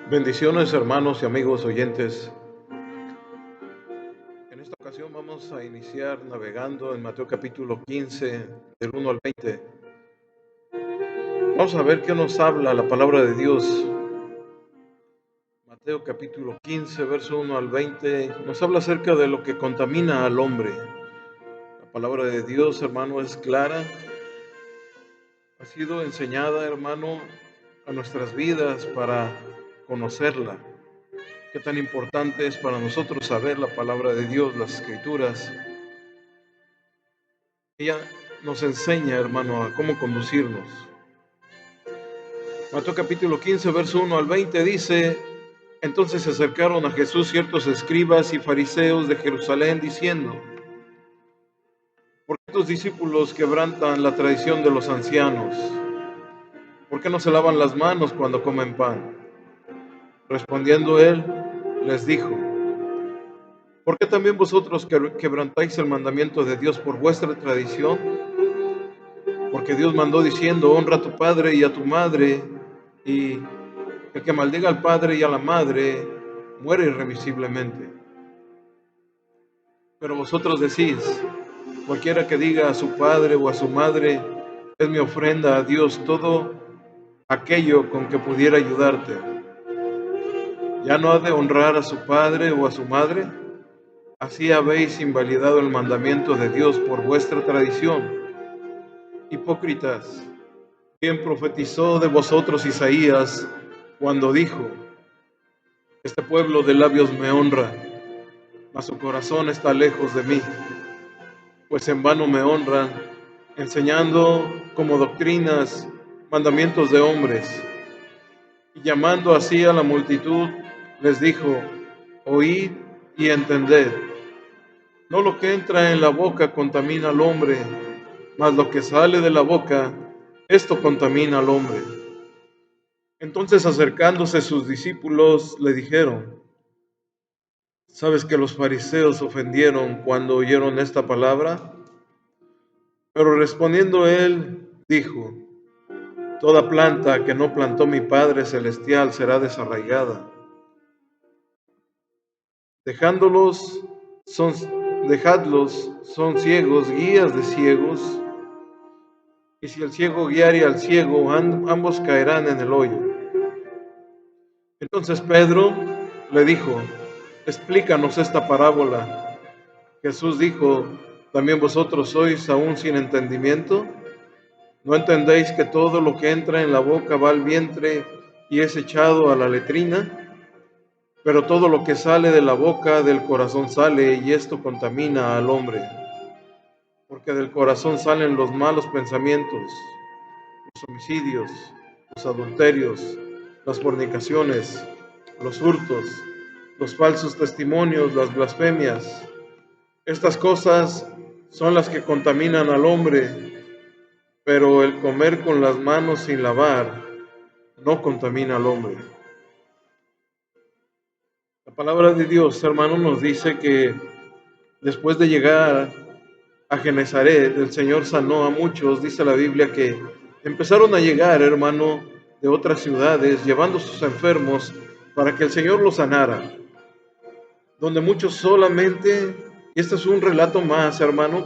Bendiciones, hermanos y amigos oyentes. En esta ocasión vamos a iniciar navegando en Mateo capítulo 15, del 1 al 20. Vamos a ver qué nos habla la palabra de Dios. Mateo capítulo 15, verso 1 al 20, nos habla acerca de lo que contamina al hombre. La palabra de Dios, hermano, es clara. Ha sido enseñada, hermano, a nuestras vidas para conocerla. Qué tan importante es para nosotros saber la palabra de Dios, las Escrituras. Ella nos enseña, hermano, a cómo conducirnos. Mateo capítulo 15, verso 1 al 20 dice: Entonces se acercaron a Jesús ciertos escribas y fariseos de Jerusalén, diciendo: ¿Por qué tus discípulos quebrantan la tradición de los ancianos? ¿Por qué no se lavan las manos cuando comen pan? Respondiendo él, les dijo: ¿Por qué también vosotros quebrantáis el mandamiento de Dios por vuestra tradición? Porque Dios mandó diciendo: honra a tu padre y a tu madre, y el que maldiga al padre y a la madre muere irremisiblemente. Pero vosotros decís: cualquiera que diga a su padre o a su madre, es mi ofrenda a Dios, todo aquello con que pudiera ayudarte, ¿ya no ha de honrar a su padre o a su madre? Así habéis invalidado el mandamiento de Dios por vuestra tradición. Hipócritas, bien profetizó de vosotros Isaías cuando dijo: este pueblo de labios me honra, mas su corazón está lejos de mí, pues en vano me honran, enseñando como doctrinas mandamientos de hombres. Y llamando así a la multitud, les dijo: oíd y entended. No lo que entra en la boca contamina al hombre, mas lo que sale de la boca, esto contamina al hombre. Entonces, acercándose sus discípulos, le dijeron: ¿sabes que los fariseos ofendieron cuando oyeron esta palabra? Pero respondiendo él, dijo: toda planta que no plantó mi Padre Celestial será desarraigada. Dejadlos, son ciegos, guías de ciegos, y si el ciego guiare al ciego, ambos caerán en el hoyo. Entonces Pedro le dijo: explícanos esta parábola. Jesús dijo: ¿también vosotros sois aún sin entendimiento? ¿No entendéis que todo lo que entra en la boca va al vientre y es echado a la letrina? Pero todo lo que sale de la boca del corazón sale, y esto contamina al hombre. Porque del corazón salen los malos pensamientos, los homicidios, los adulterios, las fornicaciones, los hurtos, los falsos testimonios, las blasfemias. Estas cosas son las que contaminan al hombre, pero el comer con las manos sin lavar no contamina al hombre. La palabra de Dios, hermano, nos dice que después de llegar a Genezaret, el Señor sanó a muchos. Dice la Biblia que empezaron a llegar, hermano, de otras ciudades, llevando sus enfermos para que el Señor los sanara. Donde muchos solamente, y este es un relato más, hermano,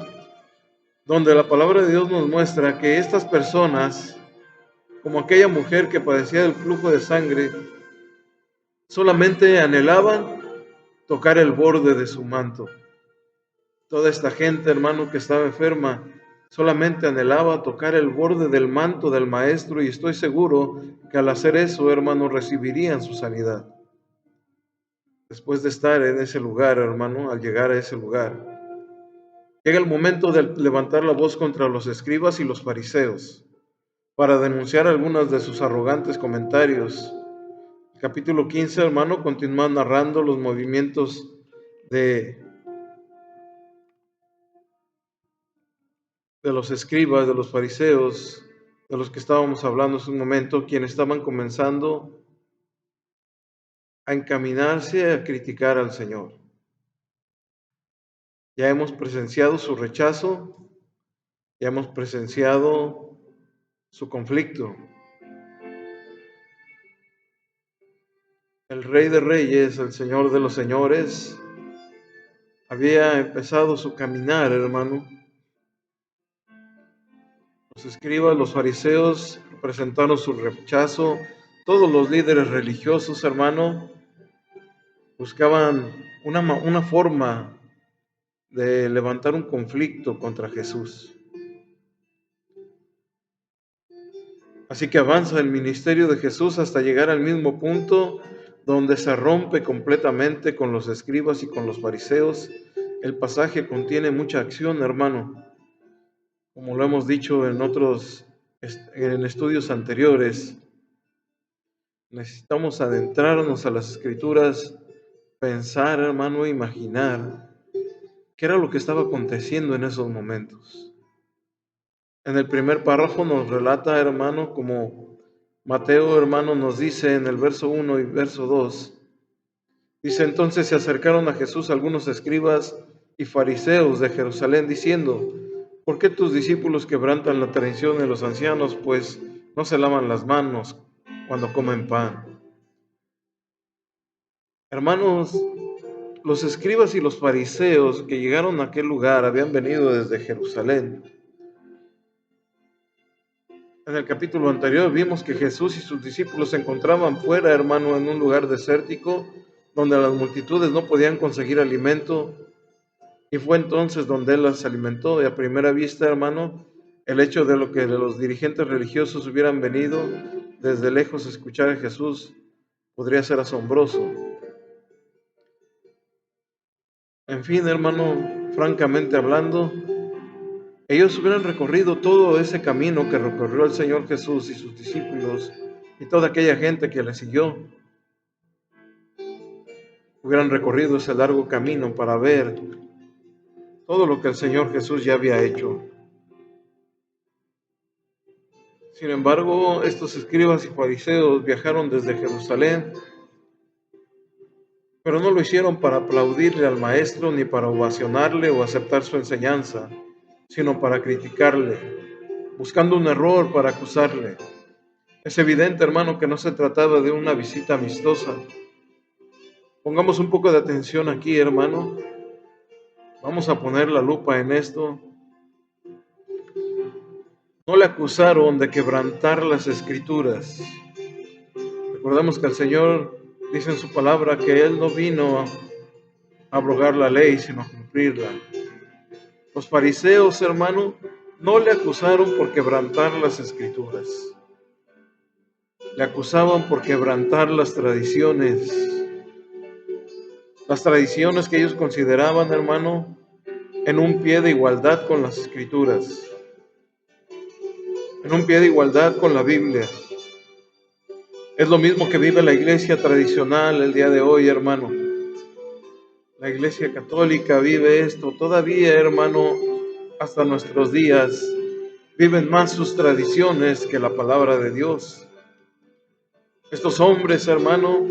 donde la palabra de Dios nos muestra que estas personas, como aquella mujer que padecía del flujo de sangre, solamente anhelaban tocar el borde de su manto. Toda esta gente, hermano, que estaba enferma, solamente anhelaba tocar el borde del manto del Maestro, y estoy seguro que al hacer eso, hermano, recibirían su sanidad. Después de estar en ese lugar, hermano, al llegar a ese lugar, llega el momento de levantar la voz contra los escribas y los fariseos para denunciar algunos de sus arrogantes comentarios. El capítulo 15, hermano, continúa narrando los movimientos de los escribas, de los fariseos, de los que estábamos hablando hace un momento, quienes estaban comenzando a encaminarse a criticar al Señor. Ya hemos presenciado su rechazo, ya hemos presenciado su conflicto. el Rey de Reyes, el Señor de los Señores, había empezado su caminar, hermano. Los escribas, los fariseos presentaron su rechazo. Todos los líderes religiosos, hermano, buscaban una forma de levantar un conflicto contra Jesús. Así que avanza el ministerio de Jesús hasta llegar al mismo punto donde se rompe completamente con los escribas y con los fariseos. El pasaje contiene mucha acción, hermano. Como lo hemos dicho en estudios anteriores, necesitamos adentrarnos a las Escrituras, pensar, hermano, e imaginar qué era lo que estaba aconteciendo en esos momentos. En el primer párrafo nos relata, hermano, como Mateo, hermano, nos dice en el verso 1 y verso 2, dice: entonces se acercaron a Jesús algunos escribas y fariseos de Jerusalén, diciendo: ¿por qué tus discípulos quebrantan la tradición de los ancianos, pues no se lavan las manos cuando comen pan? Hermanos, los escribas y los fariseos que llegaron a aquel lugar habían venido desde Jerusalén. En el capítulo anterior vimos que Jesús y sus discípulos se encontraban fuera, hermano, en un lugar desértico, donde las multitudes no podían conseguir alimento, y fue entonces donde Él las alimentó. Y a primera vista, hermano, el hecho de lo que los dirigentes religiosos hubieran venido desde lejos a escuchar a Jesús podría ser asombroso. En fin, hermano, francamente hablando, ellos hubieran recorrido todo ese camino que recorrió el Señor Jesús y sus discípulos y toda aquella gente que le siguió. Hubieran recorrido ese largo camino para ver todo lo que el Señor Jesús ya había hecho. Sin embargo, estos escribas y fariseos viajaron desde Jerusalén, pero no lo hicieron para aplaudirle al Maestro ni para ovacionarle o aceptar su enseñanza, sino para criticarle, buscando un error para acusarle. Es evidente, hermano, que no se trataba de una visita amistosa. Pongamos un poco de atención aquí, hermano. Vamos a poner la lupa en esto. No le acusaron de quebrantar las Escrituras. Recordemos que el Señor dice en su palabra que Él no vino a abrogar la ley, sino a cumplirla. Los fariseos, hermano, no le acusaron por quebrantar las Escrituras. Le acusaban por quebrantar las tradiciones que ellos consideraban, hermano, en un pie de igualdad con las Escrituras, en un pie de igualdad con la Biblia. Es lo mismo que vive la iglesia tradicional el día de hoy, hermano. La iglesia católica vive esto todavía, hermano, hasta nuestros días. Viven más sus tradiciones que la palabra de Dios. Estos hombres, hermano,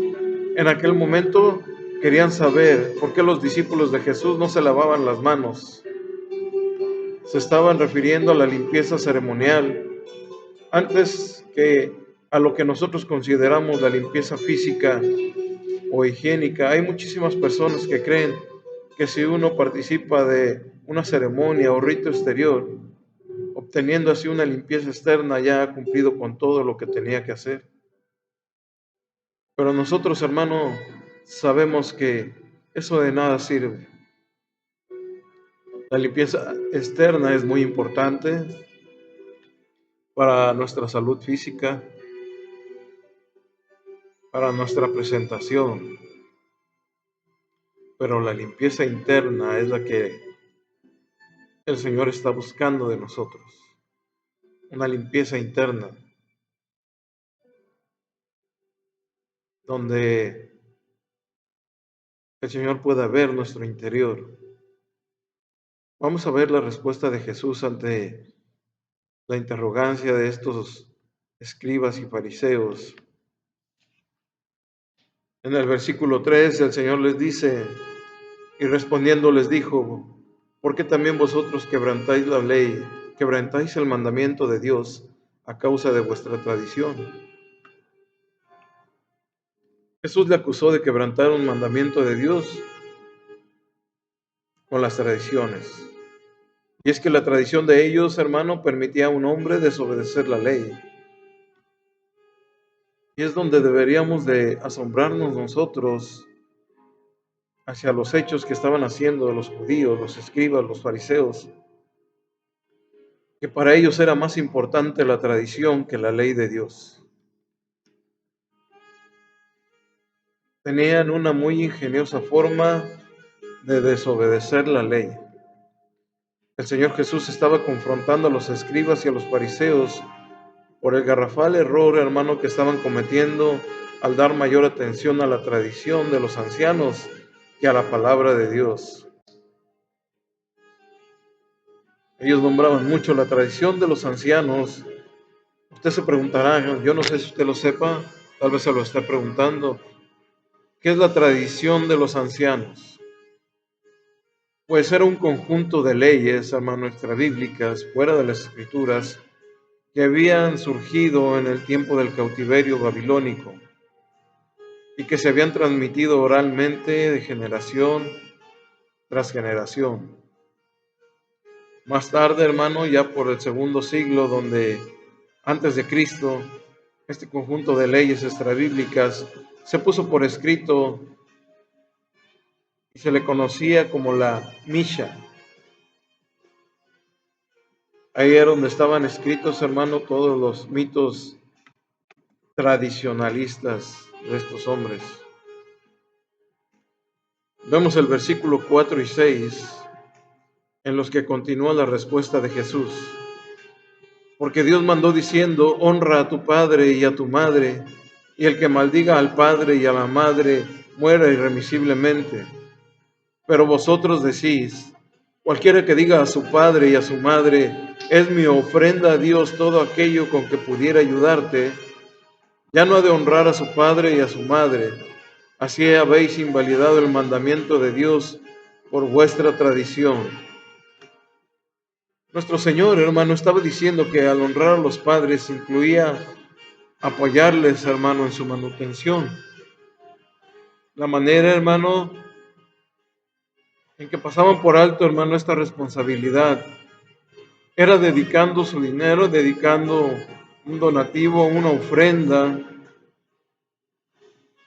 en aquel momento querían saber por qué los discípulos de Jesús no se lavaban las manos. Se estaban refiriendo a la limpieza ceremonial, antes que a lo que nosotros consideramos la limpieza física o higiénica. Hay muchísimas personas que creen que si uno participa de una ceremonia o rito exterior, obteniendo así una limpieza externa, ya ha cumplido con todo lo que tenía que hacer. Pero nosotros, hermano, sabemos que eso de nada sirve. La limpieza externa es muy importante para nuestra salud física, para nuestra presentación, pero la limpieza interna es la que el Señor está buscando de nosotros. Una limpieza interna, donde el Señor pueda ver nuestro interior. Vamos a ver la respuesta de Jesús ante la interrogancia de estos escribas y fariseos. En el versículo 3 el Señor les dice, y respondiendo les dijo: ¿por qué también vosotros quebrantáis la ley, quebrantáis el mandamiento de Dios a causa de vuestra tradición? Jesús le acusó de quebrantar un mandamiento de Dios con las tradiciones. Y es que la tradición de ellos, hermano, permitía a un hombre desobedecer la ley. Y es donde deberíamos de asombrarnos nosotros hacia los hechos que estaban haciendo los judíos, los escribas, los fariseos, que para ellos era más importante la tradición que la ley de Dios. Tenían una muy ingeniosa forma de desobedecer la ley. El Señor Jesús estaba confrontando a los escribas y a los fariseos por el garrafal error, hermano, que estaban cometiendo al dar mayor atención a la tradición de los ancianos que a la palabra de Dios. Ellos nombraban mucho la tradición de los ancianos. Usted se preguntará, yo no sé si usted lo sepa, tal vez se lo esté preguntando, ¿qué es la tradición de los ancianos? Pues era un conjunto de leyes, hermano, extrabíblicas, fuera de las escrituras, que habían surgido en el tiempo del cautiverio babilónico y que se habían transmitido oralmente de generación tras generación. Más tarde, hermano, ya por el segundo siglo, donde antes de Cristo, este conjunto de leyes extrabíblicas se puso por escrito y se le conocía como la Misha. Ahí era donde estaban escritos, hermano, todos los mitos tradicionalistas de estos hombres. Vemos el versículo 4 y 6, en los que continúa la respuesta de Jesús. Porque Dios mandó diciendo, honra a tu padre y a tu madre, y el que maldiga al padre y a la madre muera irremisiblemente. Pero vosotros decís, cualquiera que diga a su padre y a su madre, es mi ofrenda a Dios todo aquello con que pudiera ayudarte, ya no ha de honrar a su padre y a su madre. Así habéis invalidado el mandamiento de Dios por vuestra tradición. Nuestro Señor, hermano, estaba diciendo que al honrar a los padres incluía apoyarles, hermano, en su manutención. La manera, hermano, en que pasaban por alto, hermano, esta responsabilidad era dedicando su dinero, dedicando un donativo, una ofrenda,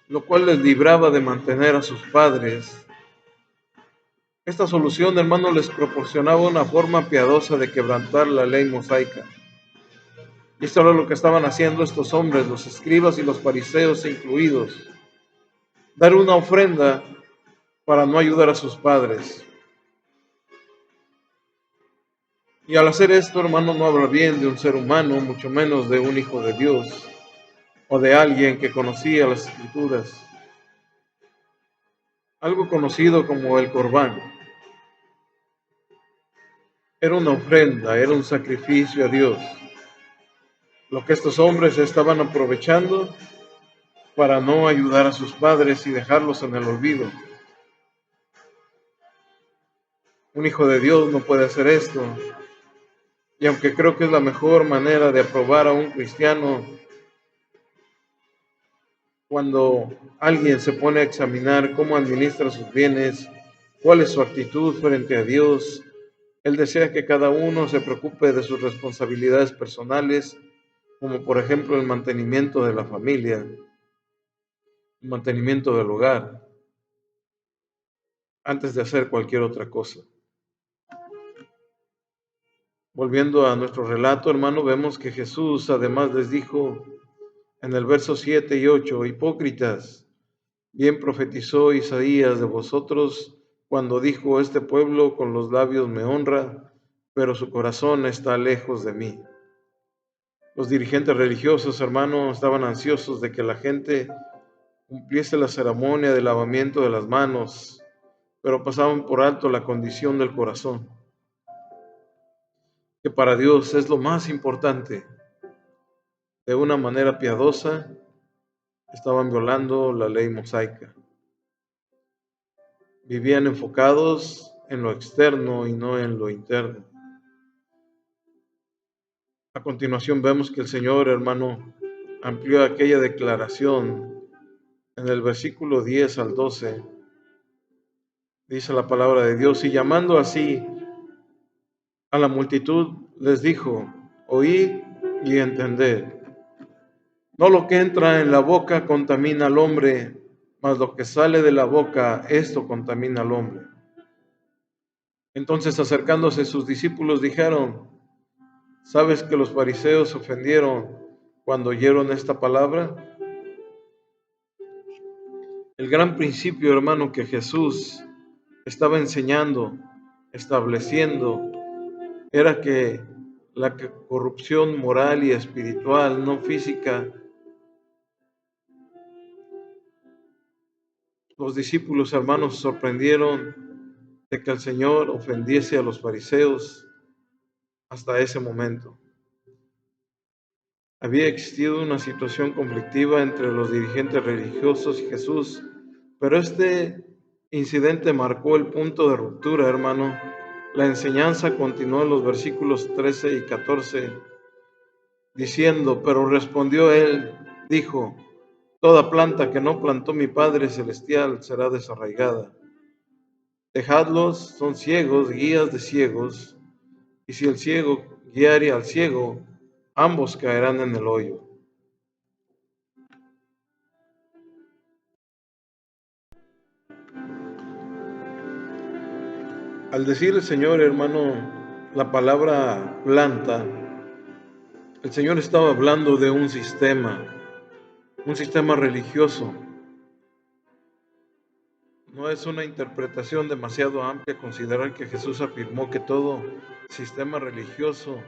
lo cual les libraba de mantener a sus padres. Esta solución, hermano, les proporcionaba una forma piadosa de quebrantar la ley mosaica. Y esto era lo que estaban haciendo estos hombres, los escribas y los fariseos incluidos. Dar una ofrenda para no ayudar a sus padres. Y al hacer esto, hermano, no habla bien de un ser humano, mucho menos de un hijo de Dios o de alguien que conocía las escrituras. Algo conocido como el corbán. Era una ofrenda, era un sacrificio a Dios. Lo que estos hombres estaban aprovechando para no ayudar a sus padres y dejarlos en el olvido. Un hijo de Dios no puede hacer esto. Y aunque creo que es la mejor manera de aprobar a un cristiano, cuando alguien se pone a examinar cómo administra sus bienes, cuál es su actitud frente a Dios, Él desea que cada uno se preocupe de sus responsabilidades personales, como por ejemplo el mantenimiento de la familia, el mantenimiento del hogar, antes de hacer cualquier otra cosa. Volviendo a nuestro relato, hermano, vemos que Jesús además les dijo en el verso 7 y 8, hipócritas, bien profetizó Isaías de vosotros cuando dijo, este pueblo con los labios me honra, pero su corazón está lejos de mí. Los dirigentes religiosos, hermano, estaban ansiosos de que la gente cumpliese la ceremonia de lavamiento de las manos, pero pasaban por alto la condición del corazón, que para Dios es lo más importante. De una manera piadosa, estaban violando la ley mosaica. Vivían enfocados en lo externo y no en lo interno. A continuación vemos que el Señor, hermano, amplió aquella declaración En el versículo 10 al 12 dice la palabra de Dios, y llamando así a la multitud, les dijo, oíd y entended. No lo que entra en la boca contamina al hombre, mas lo que sale de la boca, esto contamina al hombre. Entonces acercándose sus discípulos dijeron, ¿sabes que los fariseos se ofendieron cuando oyeron esta palabra? El gran principio, hermano, que Jesús estaba enseñando, estableciendo, era que la corrupción moral y espiritual, no física, los discípulos, hermanos, se sorprendieron de que el Señor ofendiese a los fariseos hasta ese momento. Había existido una situación conflictiva entre los dirigentes religiosos y Jesús, pero este incidente marcó el punto de ruptura, hermano. La enseñanza continuó en los versículos 13 y 14, diciendo, pero respondió él, dijo, toda planta que no plantó mi Padre Celestial será desarraigada. Dejadlos, son ciegos, guías de ciegos, y si el ciego guiare al ciego, ambos caerán en el hoyo. Al decir el Señor, hermano, la palabra planta, el Señor estaba hablando de un sistema religioso. No es una interpretación demasiado amplia considerar que Jesús afirmó que todo sistema religioso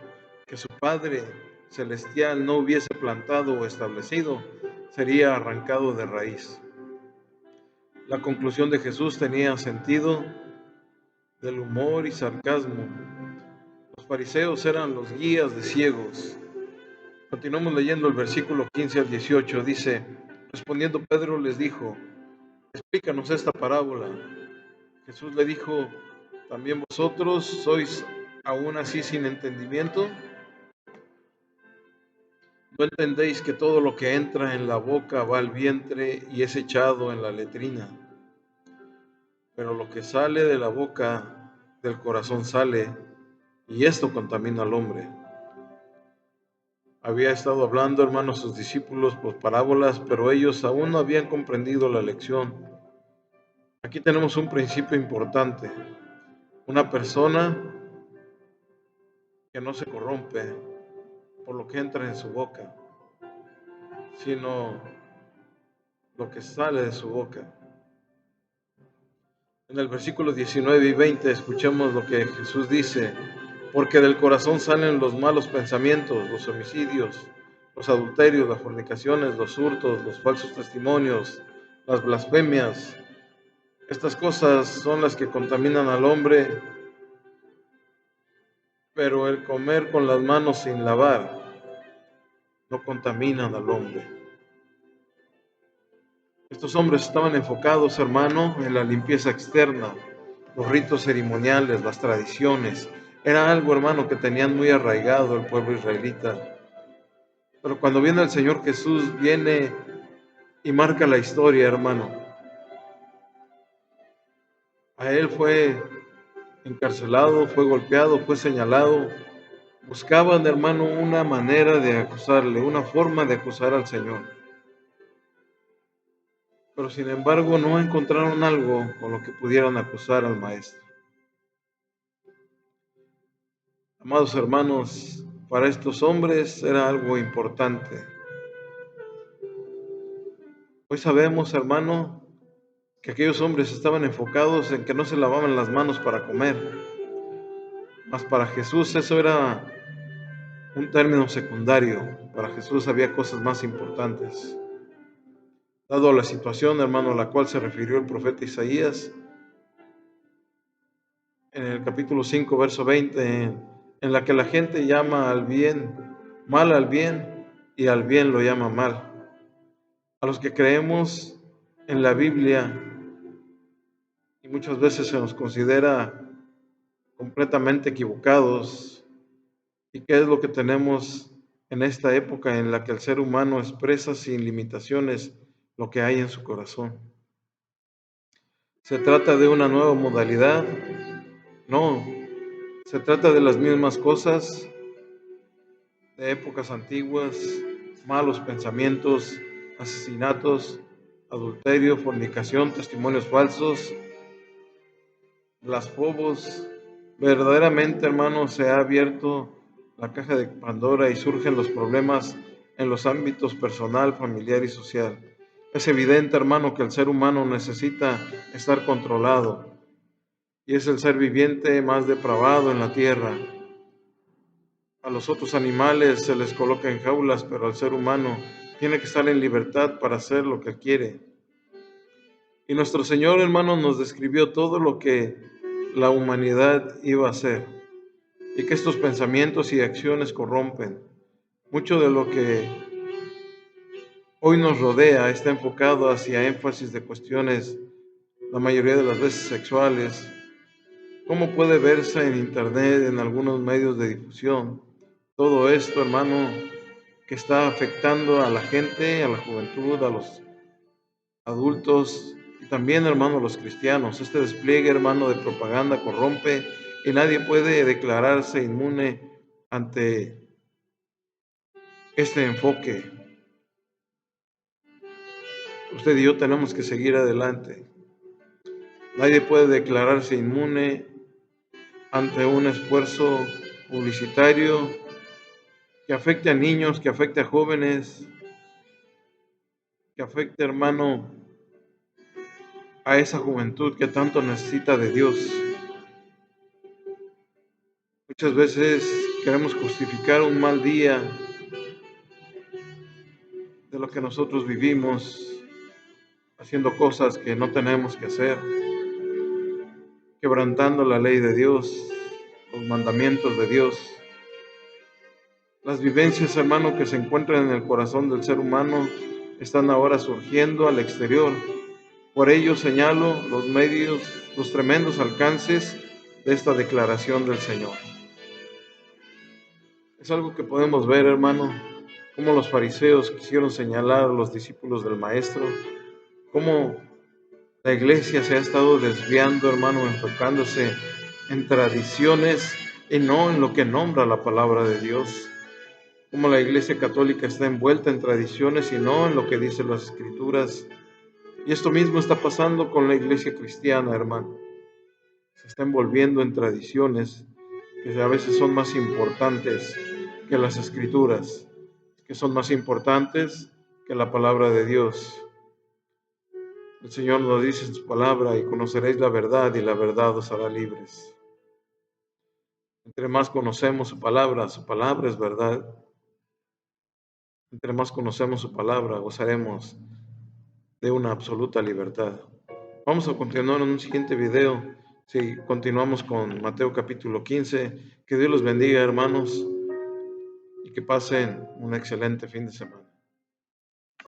que su Padre Celestial no hubiese plantado o establecido sería arrancado de raíz. La conclusión de Jesús tenía sentido del humor y sarcasmo. Los fariseos eran los guías de ciegos. Continuamos leyendo el versículo 15 al 18. Dice, respondiendo Pedro les dijo, explícanos esta parábola. Jesús le dijo, ¿también vosotros sois aún así sin entendimiento? ¿No entendéis que todo lo que entra en la boca va al vientre y es echado en la letrina? Pero lo que sale de la boca, del corazón sale, y esto contamina al hombre. Había estado hablando, hermanos, sus discípulos por parábolas, pero ellos aún no habían comprendido la lección. Aquí tenemos un principio importante. Una persona que no se corrompe por lo que entra en su boca, sino lo que sale de su boca. En el versículo 19 y 20 escuchemos lo que Jesús dice, porque del corazón salen los malos pensamientos, los homicidios, los adulterios, las fornicaciones, los hurtos, los falsos testimonios, las blasfemias. Estas cosas son las que contaminan al hombre, pero el comer con las manos sin lavar no contaminan al hombre. Estos hombres estaban enfocados, hermano, en la limpieza externa, los ritos ceremoniales, las tradiciones. Era algo, hermano, que tenían muy arraigado el pueblo israelita. Pero cuando viene el Señor Jesús, viene y marca la historia, hermano. A él fue encarcelado, fue golpeado, fue señalado. Buscaban, hermano, una manera de acusarle, una forma de acusar al Señor. Pero sin embargo no encontraron algo con lo que pudieran acusar al Maestro. Amados hermanos, para estos hombres era algo importante. Hoy sabemos, hermano, que aquellos hombres estaban enfocados en que no se lavaban las manos para comer. Mas para Jesús eso era un término secundario. Para Jesús había cosas más importantes. Dado la situación, hermano, a la cual se refirió el profeta Isaías, en el capítulo 5, verso 20, en la que la gente llama al bien, mal al bien, y al bien lo llama mal. A los que creemos en la Biblia, y muchas veces se nos considera completamente equivocados, ¿y qué es lo que tenemos en esta época en la que el ser humano expresa sin limitaciones lo que hay en su corazón. ¿Se trata de una nueva modalidad? No, se trata de las mismas cosas de épocas antiguas: malos pensamientos, asesinatos, adulterio, fornicación, testimonios falsos, blasfemos. Verdaderamente, hermanos, se ha abierto la caja de Pandora y surgen los problemas en los ámbitos personal, familiar y social. Es evidente, hermano, que el ser humano necesita estar controlado y es el ser viviente más depravado en la tierra. A los otros animales se les coloca en jaulas, pero al ser humano tiene que estar en libertad para hacer lo que quiere. Y nuestro Señor, hermano, nos describió todo lo que la humanidad iba a hacer y que estos pensamientos y acciones corrompen. Mucho de lo que hoy nos rodea está enfocado hacia énfasis de cuestiones, la mayoría de las veces sexuales, como puede verse en internet, en algunos medios de difusión. Todo esto, hermano, que está afectando a la gente, a la juventud, a los adultos y también, hermano, a los cristianos. Este despliegue, hermano, de propaganda corrompe y nadie puede declararse inmune ante este enfoque. Usted y yo tenemos que seguir adelante. Nadie puede declararse inmune ante un esfuerzo publicitario que afecte a niños, que afecte a jóvenes, que afecte, hermano, a esa juventud que tanto necesita de Dios. Muchas veces queremos justificar un mal día de lo que nosotros vivimos, haciendo cosas que no tenemos que hacer, quebrantando la ley de Dios, los mandamientos de Dios. Las vivencias, hermano, que se encuentran en el corazón del ser humano están ahora surgiendo al exterior. Por ello señalo los medios, los tremendos alcances de esta declaración del Señor. Es algo que podemos ver, hermano, cómo los fariseos quisieron señalar a los discípulos del Maestro, cómo la iglesia se ha estado desviando, hermano, enfocándose en tradiciones y no en lo que nombra la palabra de Dios. Como la iglesia católica está envuelta en tradiciones y no en lo que dicen las escrituras. Y esto mismo está pasando con la iglesia cristiana, hermano. Se está envolviendo en tradiciones que a veces son más importantes que las escrituras, que son más importantes que la palabra de Dios. El Señor nos dice en su palabra: y conoceréis la verdad, y la verdad os hará libres. Entre más conocemos su palabra es verdad. Entre más conocemos su palabra, gozaremos de una absoluta libertad. Vamos a continuar en un siguiente video. Si continuamos con Mateo capítulo 15. Que Dios los bendiga, hermanos, y que pasen un excelente fin de semana.